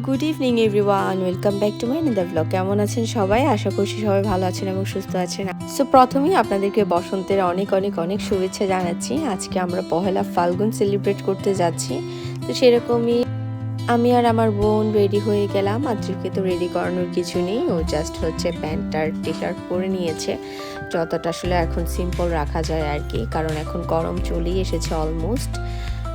Good evening everyone, welcome back to my another blog. কেমন আছেন সবাই? আশা করছি সবাই ভালো আছেন এবং সুস্থ আছেন। সো প্রথমেই আপনাদেরকে বসন্তের অনেক অনেক অনেক শুভেচ্ছা জানাচ্ছি। আজকে আমরা পহেলা ফাল্গুন সেলিব্রেট করতে যাচ্ছি। তো সেরকমই আমি আর আমার বোন রেডি হয়ে গেলাম। আদ্রিককে তো রেডি করানোর কিছু নেই, ও জাস্ট হচ্ছে প্যান্ট আর টি শার্ট পরে নিয়েছে, যতটা আসলে এখন সিম্পল রাখা যায় আর কি, কারণ এখন গরম চলেই এসেছে অলমোস্ট।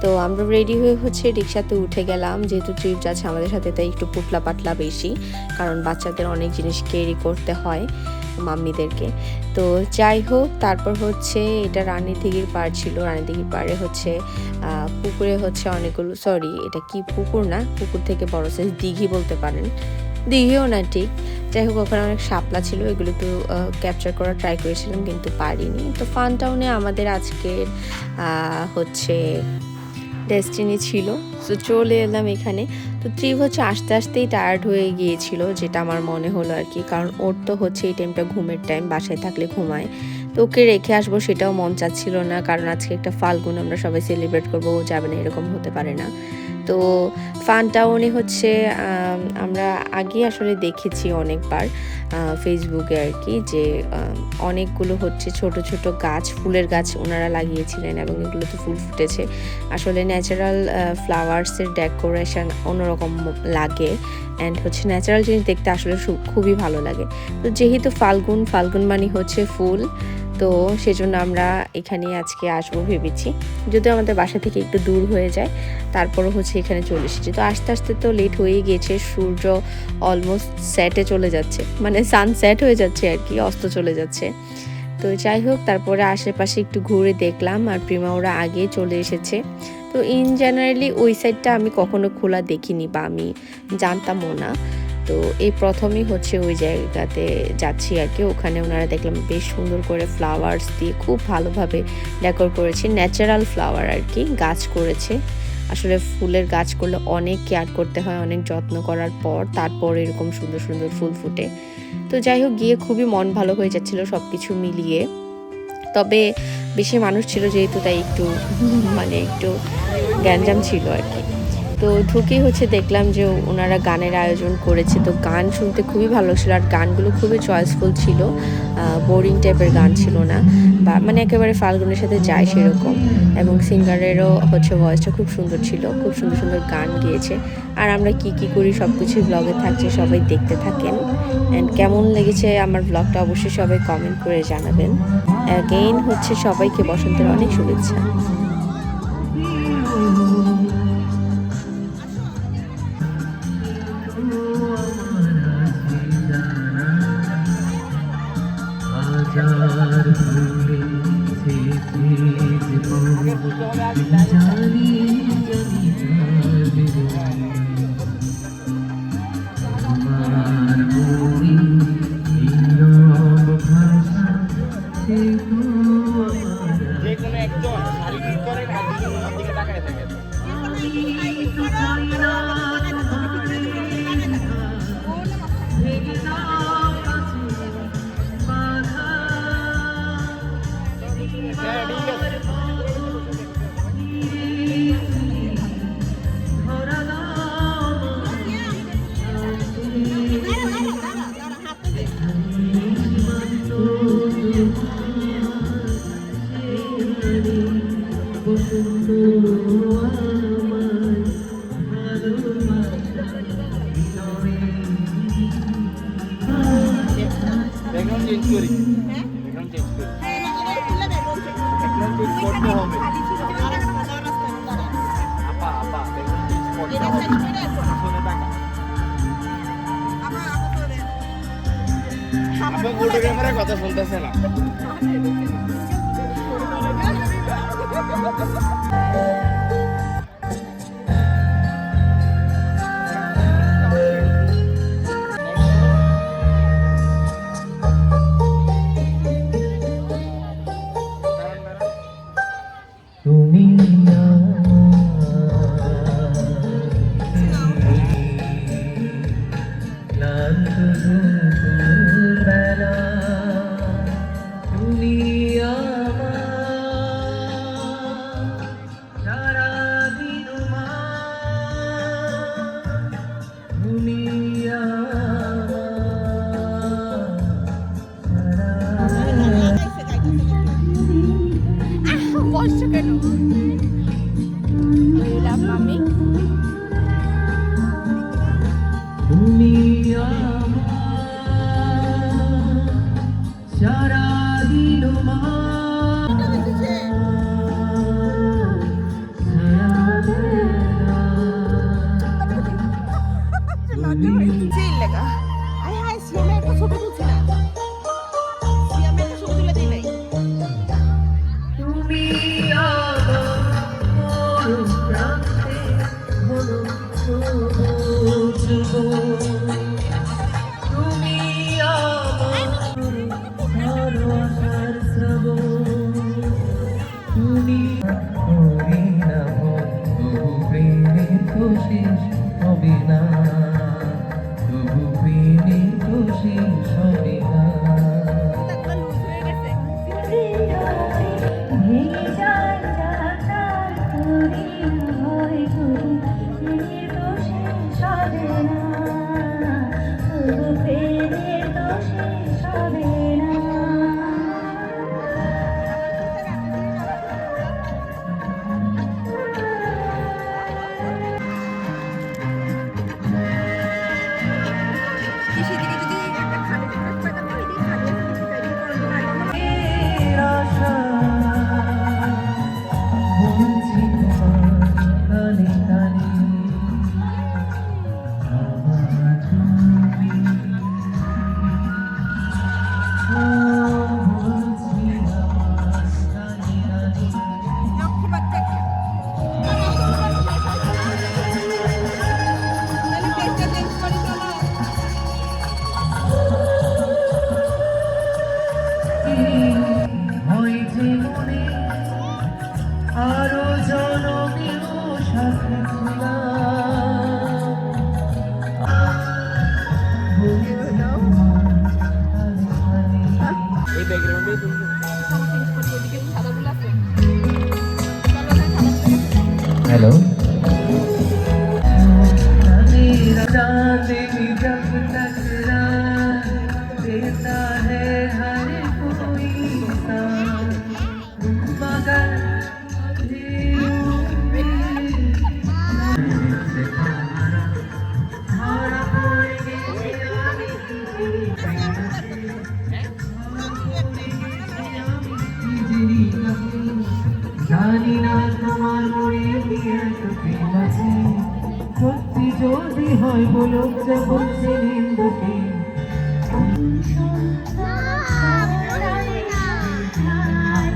তো আমরা রেডি হয়ে হচ্ছে রিক্সাতে উঠে গেলাম, যেহেতু ট্রিপ যাচ্ছে আমাদের সাথে, তাই একটু পুটলা পাতলা বেশি, কারণ বাচ্চাদের অনেক জিনিস ক্যারি করতে হয় মাম্মিদেরকে। তো যাই হোক, তারপর হচ্ছে এটা রানীদিঘির পাড় ছিল। রানীদিঘির পাড়ে হচ্ছে পুকুরে হচ্ছে অনেকগুলো, সরি এটা কি পুকুর না, পুকুর থেকে বড় সাইজ দিঘি বলতে পারেন, দিঘিও না ঠিক। যাই হোক, ওখানে অনেক শাপলা ছিল, এগুলো একটু ক্যাপচার করার ট্রাই করেছিলাম কিন্তু পারিনি। তো ফান টাউনে আমাদের আজকের হচ্ছে ডেস্টিনি ছিল। তো চলে এলাম এখানে। তো ট্রিপ হচ্ছে আস্তে আস্তেই টায়ার্ড হয়ে গিয়েছিল, যেটা আমার মনে হলো আর কি, কারণ ওর তো হচ্ছে এই টাইমটা ঘুমের টাইম, বাসায় থাকলে ঘুমায়। তো ওকে রেখে আসবো সেটাও মন চাচ্ছিল না, কারণ আজকে একটা ফাল্গুন আমরা সবাই সেলিব্রেট করবো, ও যাবে না এরকম হতে পারে না। তো ফান টাউনে হচ্ছে আমরা আগে আসলে দেখেছি অনেকবার ফেসবুকে আর কি, যে অনেকগুলো হচ্ছে ছোট ছোট গাছ, ফুলের গাছ ওনারা লাগিয়েছিলেন এবং এগুলোতে ফুল ফুটেছে। আসলে ন্যাচারাল ফ্লাওয়ার্সের ডেকোরেশন অন্যরকম লাগে, অ্যান্ড হচ্ছে ন্যাচারাল জিনিস দেখতে আসলে খুবই ভালো লাগে। তো যেহেতু ফাল্গুন ফাল্গুন মানে হচ্ছে ফুল, তো সেজন্য আমরা এখানে আজকে আসবো ভেবেছি, যদিও আমাদের বাসা থেকে একটু দূর হয়ে যায়, তারপরও হচ্ছে এখানে চলে এসেছি। তো আস্তে আস্তে তো লেট হয়ে গিয়েছে, সূর্য অলমোস্ট সেটে চলে যাচ্ছে, মানে সানসেট হয়ে যাচ্ছে আর কি, অস্ত চলে যাচ্ছে। তো যাই হোক, তারপরে আশেপাশে একটু ঘুরে দেখলাম, আর প্রিমা ওরা আগে চলে এসেছে। তো ইন জেনারেলি ওই সাইডটা আমি কখনো খোলা দেখিনি, বা আমি জানতামও না। তো এই প্রথমেই হচ্ছে ওই জায়গাতে যাচ্ছি আর কি। ওখানে ওনারা দেখলাম বেশ সুন্দর করে ফ্লাওয়ার্স দিয়ে খুব ভালোভাবে ডেকোর করেছে, ন্যাচারাল ফ্লাওয়ার আর কি, গাছ করেছে। আসলে ফুলের গাছ করলে অনেক কেয়ার করতে হয়, অনেক যত্ন করার পর তারপর এরকম সুন্দর সুন্দর ফুল ফুটে। তো যাই হোক, গিয়ে খুবই মন ভালো হয়ে যাচ্ছিল সব কিছু মিলিয়ে। তবে বেশি মানুষ ছিল যেহেতু, তাই একটু মানে একটু গ্যাঞ্জাম ছিল আর কি। তো ঢুকেই হচ্ছে দেখলাম যে ওনারা গানের আয়োজন করেছে। তো গান শুনতে খুবই ভালো লাগছিল, আর গানগুলো খুবই চয়েসফুল ছিল, বোরিং টাইপের গান ছিল না, বা মানে একেবারে ফাল্গুনের সাথে যায় সেরকম। এবং সিঙ্গারেরও হচ্ছে ভয়েসটা খুব সুন্দর ছিল, খুব সুন্দর সুন্দর গান গিয়েছে। আর আমরা কি কি করি সব কিছুই ব্লগে থাকছে, সবাই দেখতে থাকেন। অ্যান্ড কেমন লেগেছে আমার ব্লগটা অবশ্যই সবাই কমেন্ট করে জানাবেন। অ্যাগেইন হচ্ছে সবাইকে বসন্তের অনেক শুভেচ্ছা। কথা শুনতেছে না। You love mommy? এই ব্যাকগ্রাউন্ডে তুমি हेलो देता है हर कोई मगर জানি না তোমার মনে কি এত প্রেম আছে সত্যি যদি হয় বলো যে বলছে নিন্দুকে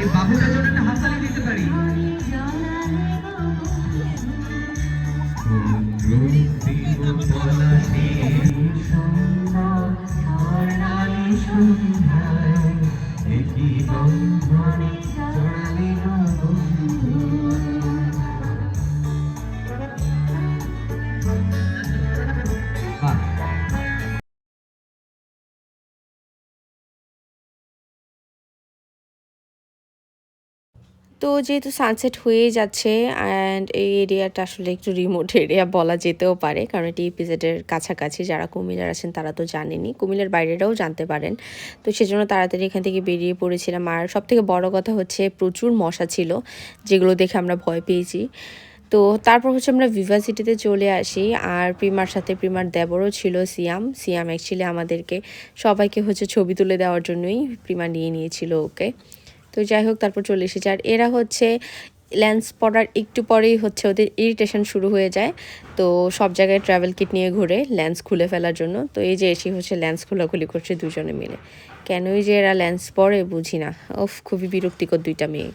এই বাবুটার জন্য একটা হাততালি দিতে পারি তো যেহেতু সানসেট হয়ে যাচ্ছে অ্যান্ড এই এরিয়াটা আসলে একটু রিমোট এরিয়া বলা যেতেও পারে, কারণ এটি ইপিজেডের কাছাকাছি যারা কুমিল্লার আছেন তারা তো জানেনই, কুমিল্লার বাইরেরাও জানতে পারেন। তো সেজন্য তাড়াতাড়ি এখান থেকে বেরিয়ে পড়েছিলাম। আর সবথেকে বড় কথা হচ্ছে প্রচুর মশা ছিল, যেগুলো দেখে আমরা ভয় পেয়েছি। তো তারপর হচ্ছে আমরা ভিভাসিটিতে চলে আসি, আর প্রিমার সাথে প্রিমার দেবরও ছিল সিয়াম অ্যাকচুয়ালি আমাদেরকে সবাইকে হচ্ছে ছবি তুলে দেওয়ার জন্যই প্রিমা নিয়ে নিয়েছিল ওকে। তো যাই হোক, তারপর চলে এসেছে। আর এরা হচ্ছে লেন্স পড়ার একটু পরেই হচ্ছে ওদের ইরিটেশন শুরু হয়ে যায়, তো সব জায়গায় ট্রাভেল কিট নিয়ে ঘুরে লেন্স খুলে ফেলার জন্য। তো এই যে এসে হচ্ছে লেন্স খোলাখুলি করছে দুজনে মিলে। কেনই যে এরা লেন্স পরে বুঝি না, ওফ খুবই বিরক্তিকর দুইটা মেয়ে।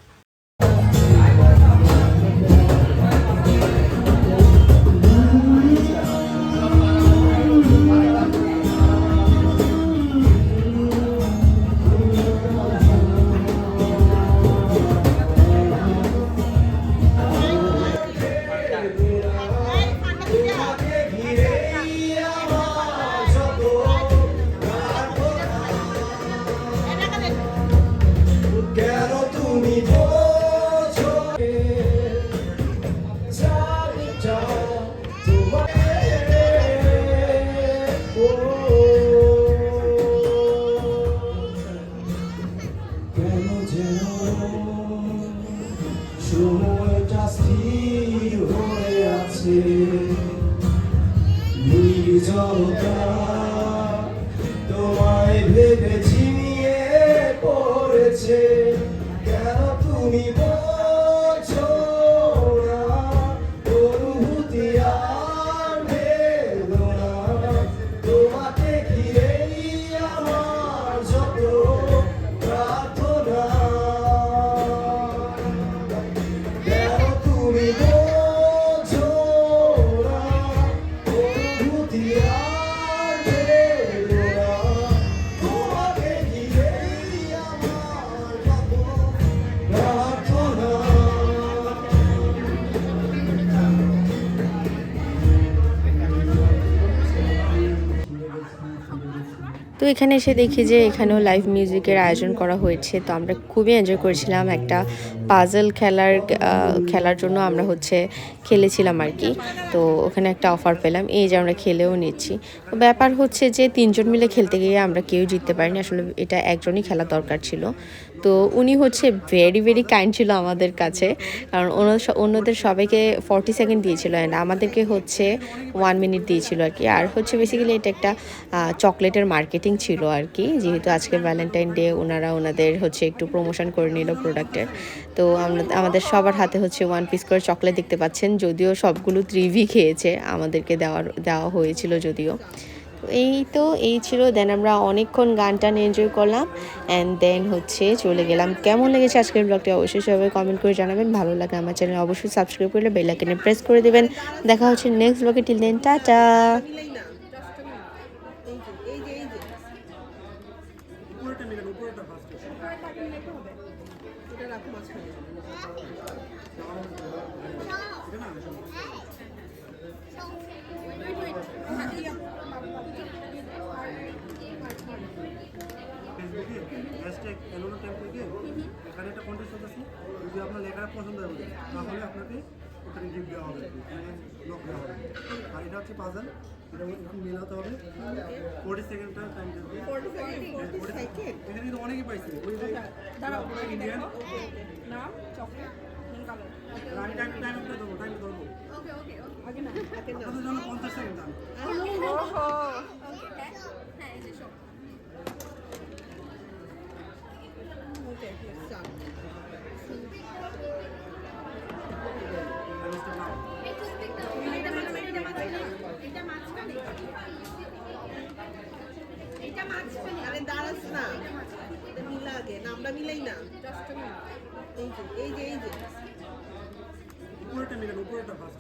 Quero tu me স্থির হয়ে আছে নির্জনতা তোমায় ভেবে ঝিমিয়ে পড়েছে কেন তুমি বলছো না অনুভূতি আর বেদনা তোমাকে ঘিরেই আমার যত প্রার্থনা কেন তুমি বলছো না অনুভূতি আর বেদনা তোমাকে ঘিরেই আমার যত প্রার্থনা তো এখানে এসে দেখি যে এখানেও লাইভ মিউজিকের আয়োজন করা হয়েছে। তো আমরা খুবই এনজয় করেছিলাম। একটা পাজল খেলার জন্য আমরা খেলেছিলাম আর কি। তো ওখানে একটা অফার পেলাম, এই যে আমরা খেলেও নিচ্ছি। তো ব্যাপার হচ্ছে যে 3 জন মিলে খেলতে গিয়ে আমরা কেউ জিততে পারিনি, আসলে এটা একজনই খেলা দরকার ছিল। তো উনি ভেরি ভেরি কাইন্ড ছিল আমাদের কাছে, কারণ অন্যদের সবাইকে 40 সেকেন্ড দিয়েছিল অ্যান্ড আমাদেরকে 1 মিনিট দিয়েছিল আর কি। আর বেসিক্যালি এটা একটা চকলেটের মার্কেটিং ছিল আর কি, যেহেতু আজকে ভ্যালেন্টাইন ডে ওনারা ওনাদের একটু প্রমোশন করে নিল প্রোডাক্টের। তো আমাদের সবার হাতে 1 পিস করে চকলেট দেখতে পাচ্ছেন, যদিও সবগুলো 3V খেয়েছে, আমাদেরকে দেওয়া হয়েছিল যদিও। তো এই ছিল। দেন আমরা অনেকক্ষণ গান টান এনজয় করলাম অ্যান্ড দেন চলে গেলাম। কেমন লেগেছে আজকের ব্লগটি অবশ্যই সবাই কমেন্ট করে জানাবেন। ভালো লাগে আমার চ্যানেল অবশ্যই সাবস্ক্রাইব করলে বেল আইকনে প্রেস করে দেবেন। দেখা হচ্ছে নেক্সট ব্লগে, টিল দেন টাটা। এখানে একটা কন্টেস্ট হচ্ছে, যদি আপনার লেখাটা পছন্দ হবে তাহলে আপনাকে ওখানে গিফট দেওয়া হবে, লক দেওয়া হবে। আর এটা হচ্ছে পাজল, এটা একটু মেলাতে হবে। 40 সেকেন্ড টাইম দেবে। এখানে কিন্তু অনেকেই পাইছে। ইন্ডিয়ান নাম চকলেট কালার। আমি টাইম দেবো। আপনাদের জন্য 50 সেকেন্ড দাম। আরে দাঁড়াস না, মিলা আগে নামটা মিলাই না। এই যে উপরেটা মিলান, উপরেটা ফার্স্ট।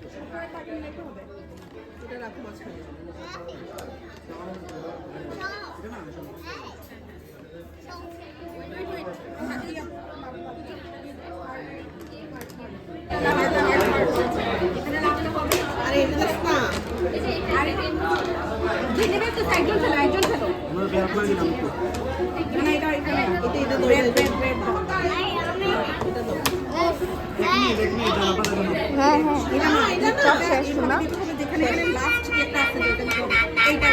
এটা রাখো মাঝখানে। এটা না আরে এটা দাস না, আমরা বের করে দিলাম একটু। এটা দেখনি এটা আপনাদের জন্য। যেখানে লাস্ট একটা আছে এইটা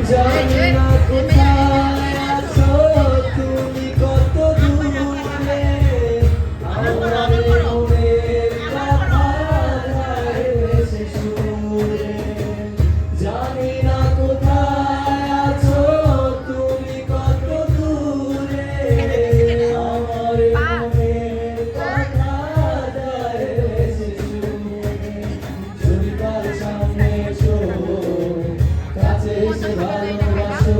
জানি না কোথায় আছো তুমি, কত দূরে আমার মনের কথা ভেসে সুরে। জানি না কোথায় আছো তুমি, কত দূরে আমার মনের কথা ভেসে সুরে। চুরিবার সামনে এসো, কাছে এসে ভালোবাসো।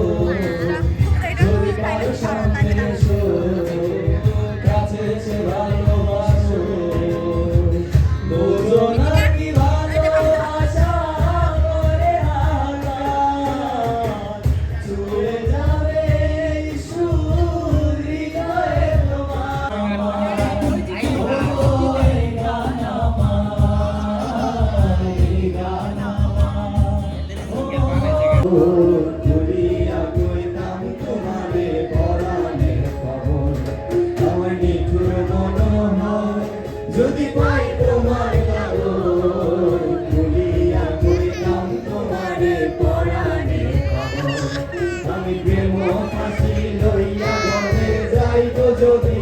চাইতো যদি